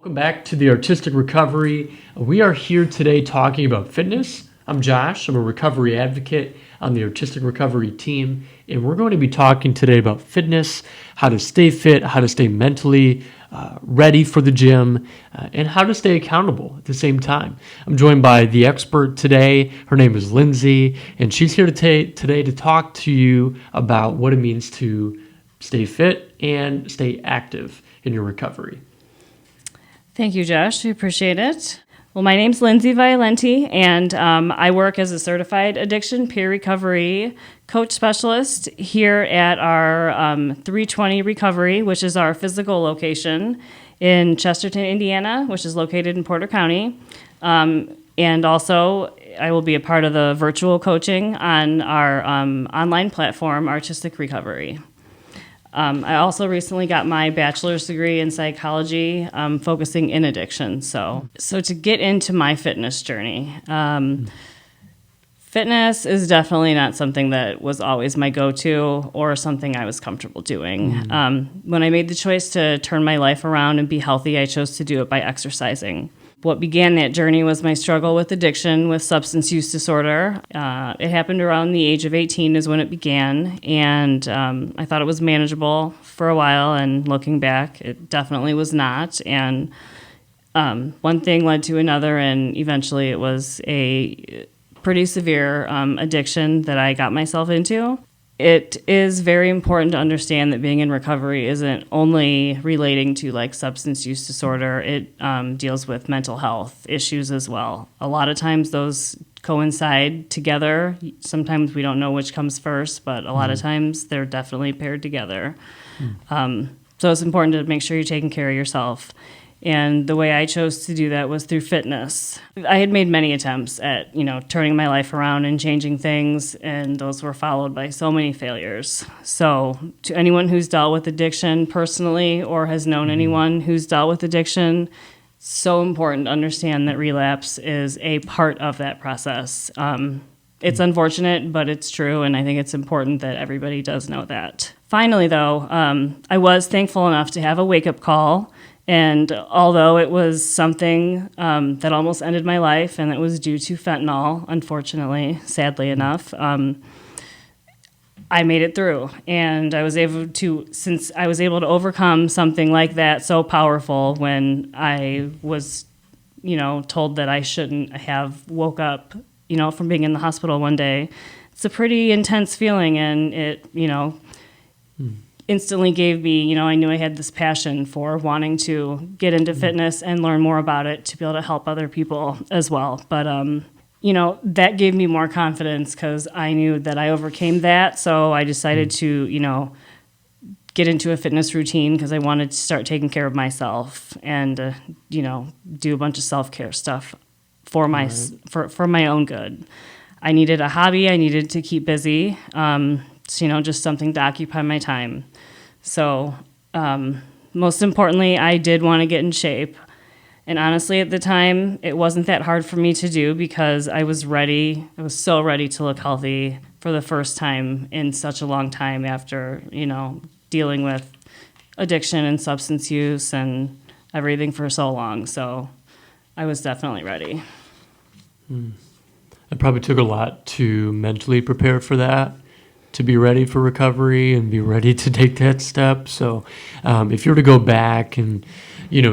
Welcome back to the Artistic Recovery. We are here today talking about fitness. I'm Josh. I'm a recovery advocate on the Artistic Recovery team, and we're going to be talking today about fitness, how to stay fit, how to stay mentally ready for the gym, and how to stay accountable at the same time. I'm joined by the expert today. Her name is Lindsay, and she's here today to talk to you about what it means to stay fit and stay active in your recovery. Thank you, Josh. We appreciate it. Well, my name's Lindsay Violanti, and I work as a certified addiction peer recovery coach specialist here at our 320 Recovery, which is our physical location in Chesterton, Indiana, which is located in Porter County. And also, I will be a part of the virtual coaching on our online platform, Artistic Recovery. I also recently got my bachelor's degree in psychology, focusing in addiction. So to get into my fitness journey, fitness is definitely not something that was always my go-to or something I was comfortable doing. When I made the choice to turn my life around and be healthy, I chose to do it by exercising. What began that journey was my struggle with addiction, with substance use disorder. It happened around the age of 18 is when it began, and I thought it was manageable for a while, and looking back, it definitely was not. And one thing led to another, and eventually it was a pretty severe addiction that I got myself into. It is very important to understand that being in recovery isn't only relating to like substance use disorder. It deals with mental health issues as well. A lot of times those coincide together. Sometimes we don't know which comes first, but a lot of times they're definitely paired together. So it's important to make sure you're taking care of yourself. And the way I chose to do that was through fitness. I had made many attempts at, turning my life around and changing things, and those were followed by so many failures. So to anyone who's dealt with addiction personally or has known anyone who's dealt with addiction, it's so important to understand that relapse is a part of that process. It's unfortunate, but it's true, and I think it's important that everybody does know that. Finally, though, I was thankful enough to have a wake-up call. And although it was something that almost ended my life, and it was due to fentanyl, unfortunately, sadly enough, I made it through. And I was able to, since I was able to overcome something like that so powerful when I was, told that I shouldn't have woke up, from being in the hospital one day, it's a pretty intense feeling, and it, instantly gave me, I knew I had this passion for wanting to get into fitness and learn more about it to be able to help other people as well. But, that gave me more confidence because I knew that I overcame that. So I decided to, get into a fitness routine because I wanted to start taking care of myself and, do a bunch of self-care stuff for for my own good. I needed a hobby. I needed to keep busy. Just something to occupy my time. So most importantly, I did want to get in shape. And honestly, at the time, it wasn't that hard for me to do because I was ready. I was so ready to look healthy for the first time in such a long time after, dealing with addiction and substance use and everything for so long. So I was definitely ready. It probably took a lot to mentally prepare for that, to be ready for recovery and be ready to take that step. So if you were to go back and,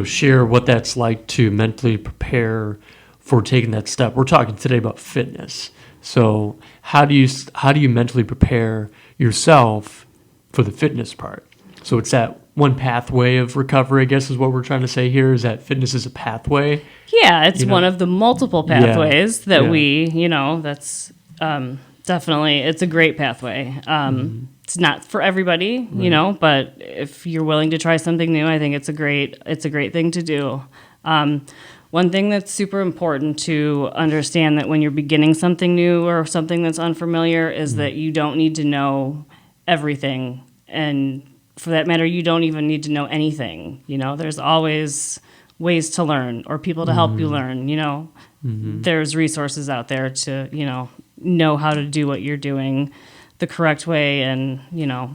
share what that's like to mentally prepare for taking that step, we're talking today about fitness. So how do you mentally prepare yourself for the fitness part? So it's that one pathway of recovery, I guess is what we're trying to say here, is that fitness is a pathway. Yeah, it's one of the multiple pathways that we, that's... Definitely, it's a great pathway. It's not for everybody, but if you're willing to try something new, I think it's a great thing to do. One thing that's super important to understand that when you're beginning something new or something that's unfamiliar is that you don't need to know everything, and for that matter, you don't even need to know anything. There's always ways to learn or people to help you learn. There's resources out there to know how to do what you're doing the correct way and,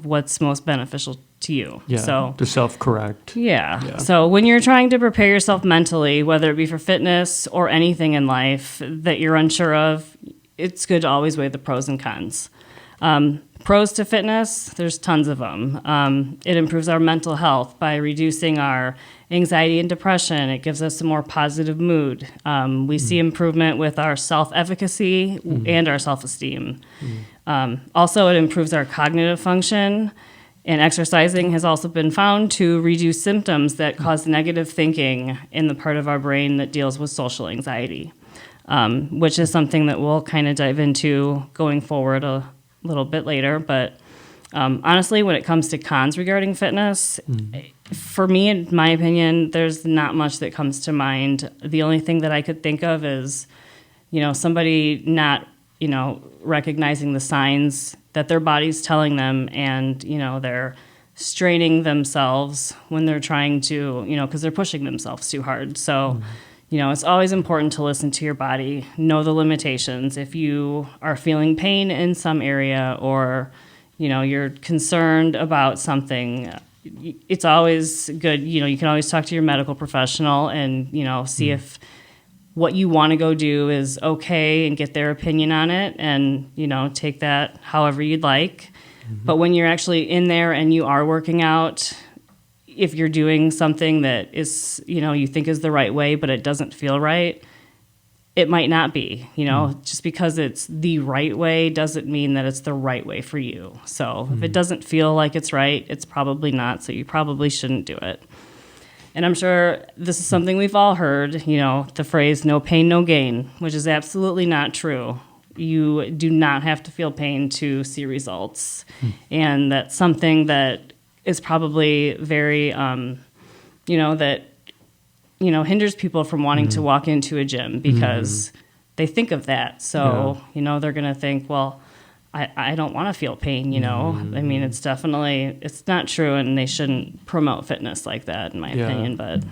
what's most beneficial to you. Yeah, So to self-correct. yeah. So when you're trying to prepare yourself mentally, whether it be for fitness or anything in life that you're unsure of, it's good to always weigh the pros and cons. Pros to fitness, there's tons of them. It improves our mental health by reducing our anxiety and depression. It gives us a more positive mood. We see improvement with our self-efficacy and our self-esteem. Also, it improves our cognitive function. And exercising has also been found to reduce symptoms that cause negative thinking in the part of our brain that deals with social anxiety, which is something that we'll kind of dive into going forward a little bit later. But honestly, when it comes to cons regarding fitness, for me, in my opinion, there's not much that comes to mind. The only thing that I could think of is, somebody not, recognizing the signs that their body's telling them, and, they're straining themselves when they're trying to, because they're pushing themselves too hard. So, it's always important to listen to your body, know the limitations. If you are feeling pain in some area, or, you're concerned about something, it's always good. You can always talk to your medical professional and, see if what you want to go do is okay, and get their opinion on it, and, take that however you'd like. But when you're actually in there and you are working out, if you're doing something that is, you think is the right way, but it doesn't feel right, it might not be. Just because it's the right way doesn't mean that it's the right way for you. So if it doesn't feel like it's right, it's probably not. So you probably shouldn't do it. And I'm sure this is something we've all heard, the phrase "no pain, no gain," which is absolutely not true. You do not have to feel pain to see results. And that's something that is probably very, hinders people from wanting to walk into a gym, because they think of that. So, they're going to think, well, I don't want to feel pain, I mean, it's not true, and they shouldn't promote fitness like that, in my opinion. But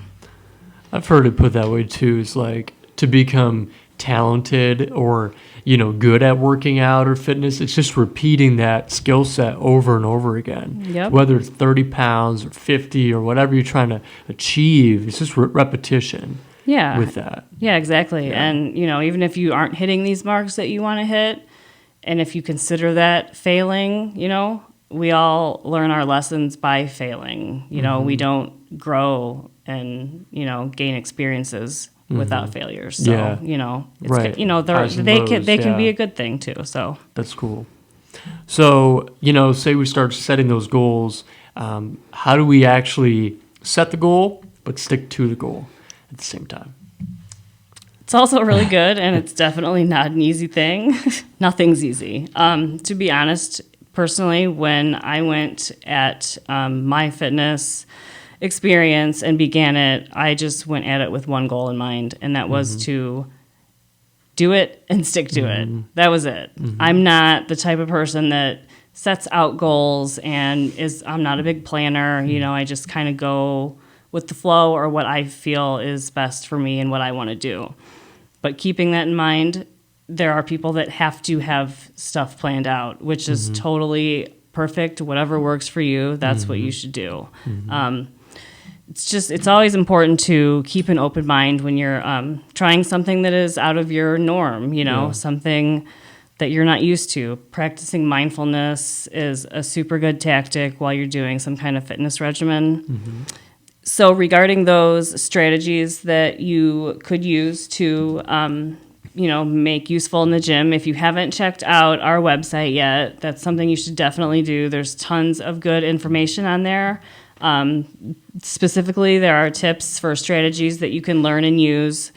I've heard it put that way too. It's like, to become talented or, good at working out or fitness, it's just repeating that skill set over and over again. Yep. Whether it's 30 pounds or 50 or whatever you're trying to achieve, it's just repetition. With that. Yeah, exactly. Yeah. And, even if you aren't hitting these marks that you want to hit, and if you consider that failing, we all learn our lessons by failing. We don't grow and, gain experiences without failures. So, it's right. They can be a good thing too. So that's cool. So, say we start setting those goals, how do we actually set the goal but stick to the goal at the same time? It's also really good, and it's definitely not an easy thing. Nothing's easy. To be honest, personally, when I went at my fitness experience and began it, I just went at it with one goal in mind, and that was to do it and stick to it. That was it. I'm not the type of person that sets out goals and I'm not a big planner. I just kind of go with the flow, or what I feel is best for me and what I want to do. But keeping that in mind, there are people that have to have stuff planned out, which is totally perfect. Whatever works for you, that's what you should do. It's always important to keep an open mind when you're trying something that is out of your norm, something that you're not used to. Practicing mindfulness is a super good tactic while you're doing some kind of fitness regimen. So regarding those strategies that you could use to, make useful in the gym, if you haven't checked out our website yet, that's something you should definitely do. There's tons of good information on there. Specifically, there are tips for strategies that you can learn and use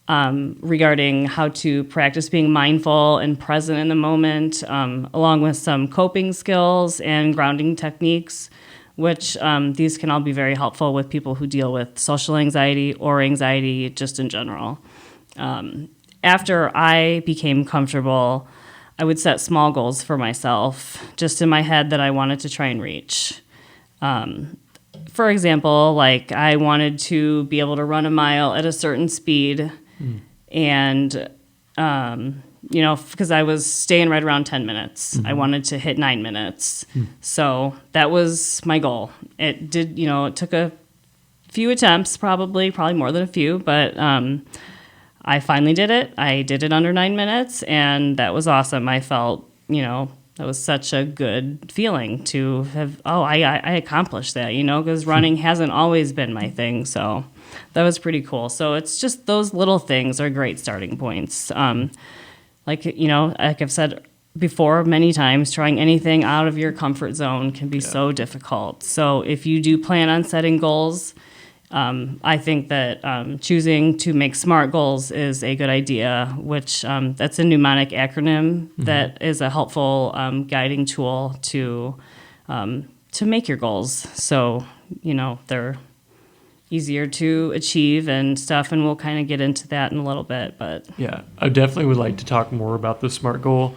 regarding how to practice being mindful and present in the moment, along with some coping skills and grounding techniques, which these can all be very helpful with people who deal with social anxiety or anxiety just in general. After I became comfortable, I would set small goals for myself, just in my head, that I wanted to try and reach. For example, like I wanted to be able to run a mile at a certain speed and because I was staying right around 10 minutes. I wanted to hit 9 minutes. So that was my goal. It did, it took a few attempts, probably more than a few, but I finally did it. I did it under 9 minutes, and that was awesome. I felt, that was such a good feeling to have, I accomplished that, because running hasn't always been my thing. So that was pretty cool. So it's just those little things are great starting points. Like I've said before many times, trying anything out of your comfort zone can be so difficult. So if you do plan on setting goals, I think that choosing to make SMART goals is a good idea, which that's a mnemonic acronym that is a helpful guiding tool to make your goals. So, they're easier to achieve and stuff, and we'll kind of get into that in a little bit. But yeah, I definitely would like to talk more about the SMART goal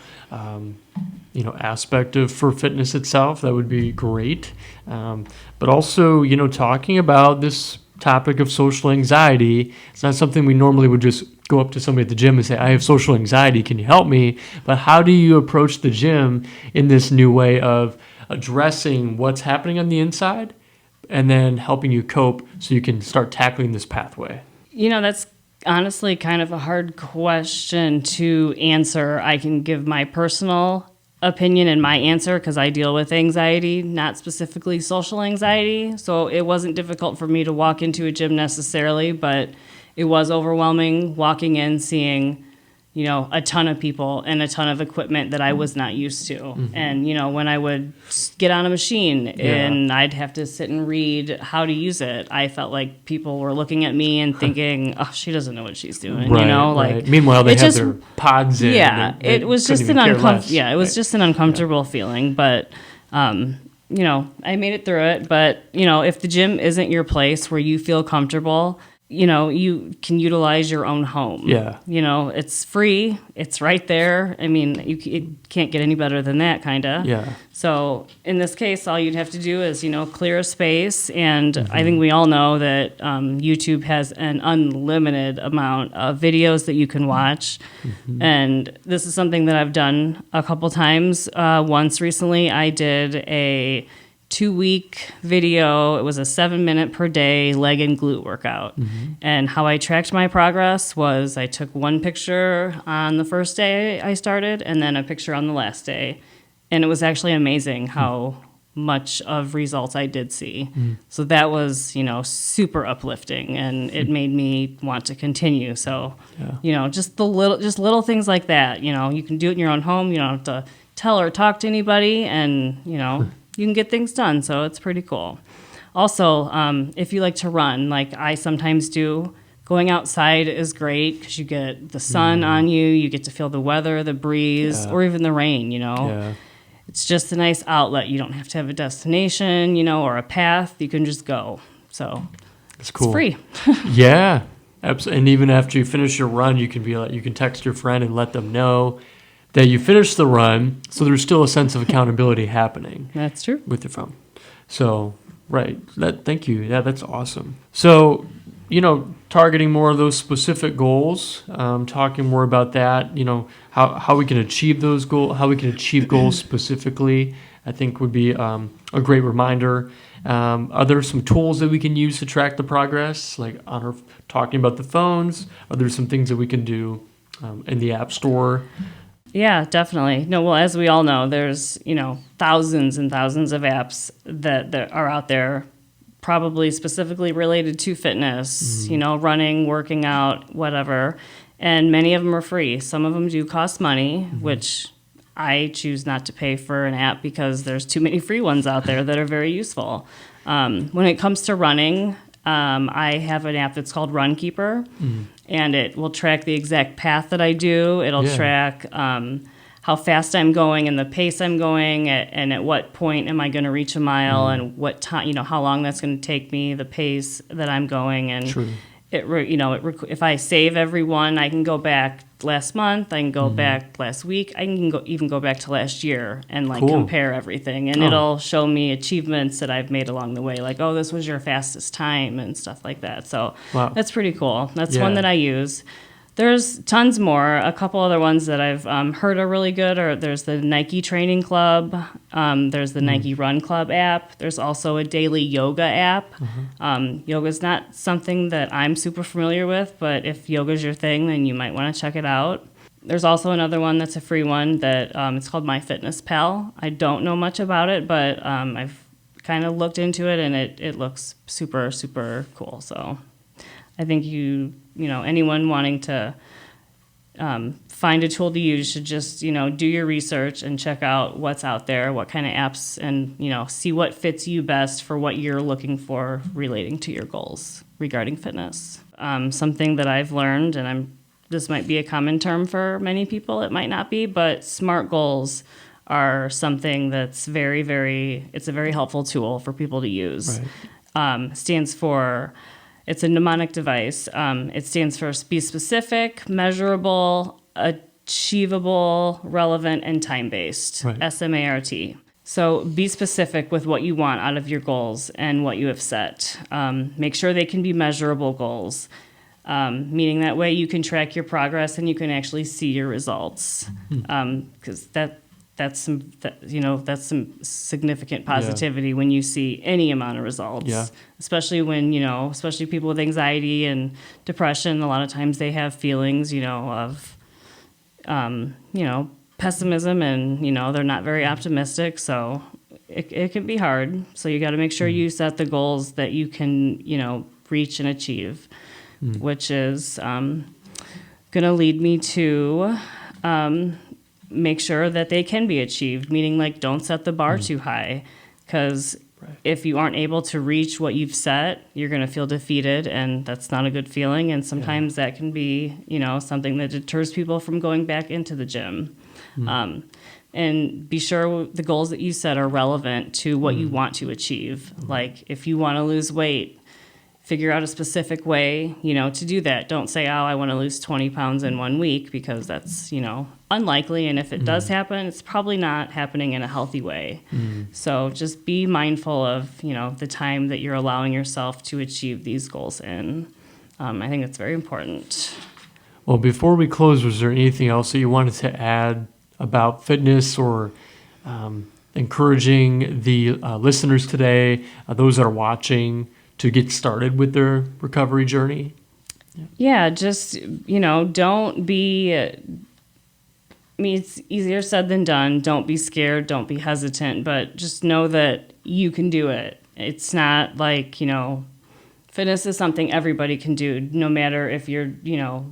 aspect of for fitness itself. That would be great. But also, talking about this topic of social anxiety, it's not something we normally would just go up to somebody at the gym and say, I have social anxiety, can you help me? But how do you approach the gym in this new way of addressing what's happening on the inside and then helping you cope so you can start tackling this pathway? That's honestly kind of a hard question to answer. I can give my personal opinion and my answer because I deal with anxiety, not specifically social anxiety. So it wasn't difficult for me to walk into a gym necessarily, but it was overwhelming walking in, seeing, a ton of people and a ton of equipment that I was not used to. And, when I would get on a machine and I'd have to sit and read how to use it, I felt like people were looking at me and thinking, oh, she doesn't know what she's doing, Right. Meanwhile, they have their pods in. Yeah, it was just an uncomfortable feeling, but, I made it through it. But, if the gym isn't your place where you feel comfortable, you can utilize your own home. Yeah. It's free. It's right there. I mean, it can't get any better than that, kind of. Yeah. So in this case, all you'd have to do is, clear a space. And I think we all know that YouTube has an unlimited amount of videos that you can watch. And this is something that I've done a couple times. Once recently, I did a 2-week video. It was a 7-minute per day leg and glute workout. And how I tracked my progress was I took one picture on the first day I started and then a picture on the last day. And it was actually amazing how much of results I did see. So that was, super uplifting, and it made me want to continue. So, just little things like that. You can do it in your own home. You don't have to tell or talk to anybody, and, you can get things done, so it's pretty cool. Also, if you like to run, like I sometimes do, going outside is great because you get the sun on you, you get to feel the weather, the breeze, or even the rain, Yeah. It's just a nice outlet. You don't have to have a destination, or a path. You can just go. So It's cool. It's free. Yeah. Absolutely. And even after you finish your run, you can text your friend and let them know that you finished the run, so there's still a sense of accountability happening. That's true. With your phone. So, right. Thank you. Yeah, that's awesome. So, targeting more of those specific goals, talking more about that, how we can achieve those goals, how we can achieve goals specifically, I think would be a great reminder. Are there some tools that we can use to track the progress, like talking about the phones? Are there some things that we can do in the App Store? Yeah, definitely. No, well, as we all know, there's, thousands and thousands of apps that are out there, probably specifically related to fitness, running, working out, whatever. And many of them are free. Some of them do cost money, which I choose not to pay for an app because there's too many free ones out there that are very useful. When it comes to running, I have an app that's called Runkeeper, and it will track the exact path that I do. It'll track how fast I'm going and the pace I'm going, and at what point am I going to reach a mile, and what time, how long that's going to take me, the pace that I'm going, and True. If I save every one, I can go back last month, I can go back last week, I can even go back to last year and Cool. compare everything, and it'll show me achievements that I've made along the way, like, oh, this was your fastest time and stuff like that. So Wow. that's pretty cool. That's one that I use. There's tons more. A couple other ones that I've heard are really good are there's the Nike Training Club, there's the Nike Run Club app. There's also a daily yoga app. Yoga is not something that I'm super familiar with, but if yoga is your thing, then you might want to check it out. There's also another one that's a free one that it's called MyFitnessPal. I don't know much about it, but I've kind of looked into it, and it looks super, super cool. So I think anyone wanting to find a tool to use should just, do your research and check out what's out there, what kind of apps, and, see what fits you best for what you're looking for relating to your goals regarding fitness. Something that I've learned, and this might be a common term for many people, it might not be, but SMART goals are something that's very, very, it's a very helpful tool for people to use. Right. It's a mnemonic device. It stands for be specific, measurable, achievable, relevant, and time-based, right. SMART. So be specific with what you want out of your goals and what you have set. Make sure they can be measurable goals, meaning that way you can track your progress and you can actually see your results. Because that's some significant positivity when you see any amount of results, especially when, especially people with anxiety and depression, a lot of times they have feelings, of, pessimism and, they're not very optimistic. So it can be hard. So you got to make sure you set the goals that you can, reach and achieve, which is going to lead me to, make sure that they can be achieved, meaning don't set the bar too high, because if you aren't able to reach what you've set, you're going to feel defeated, and that's not a good feeling. And sometimes that can be, something that deters people from going back into the gym. And be sure the goals that you set are relevant to what you want to achieve. Like if you want to lose weight, figure out a specific way, to do that. Don't say, I want to lose 20 pounds in 1 week, because that's, unlikely. And if it does happen, it's probably not happening in a healthy way. So just be mindful of, the time that you're allowing yourself to achieve these goals in. I think that's very important. Well, before we close, was there anything else that you wanted to add about fitness or encouraging the listeners today, those that are watching, to get started with their recovery journey? Yeah, just, don't be, it's easier said than done. Don't be scared. Don't be hesitant, but just know that you can do it. It's not like, fitness is something everybody can do, no matter if you're,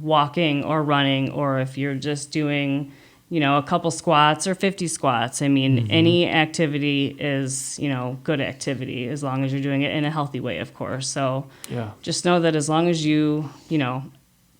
walking or running, or if you're just doing, a couple squats or 50 squats. I mean, any activity is, good activity, as long as you're doing it in a healthy way, of course. So just know that as long as you,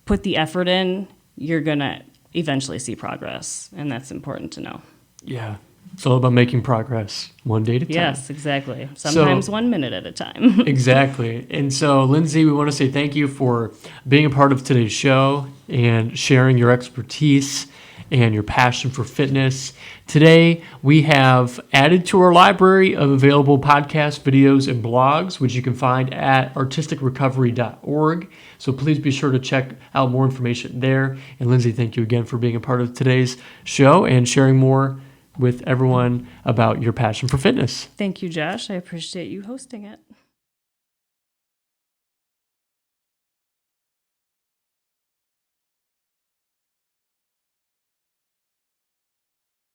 put the effort in, you're going to eventually see progress. And that's important to know. Yeah. It's all about making progress one day at a time. Yes, exactly. Sometimes 1 minute at a time. Exactly. And so, Lindsay, we want to say thank you for being a part of today's show and sharing your expertise and your passion for fitness. Today, we have added to our library of available podcasts, videos, and blogs, which you can find at artisticrecovery.org. So please be sure to check out more information there. And Lindsay, thank you again for being a part of today's show and sharing more with everyone about your passion for fitness. Thank you, Josh. I appreciate you hosting it.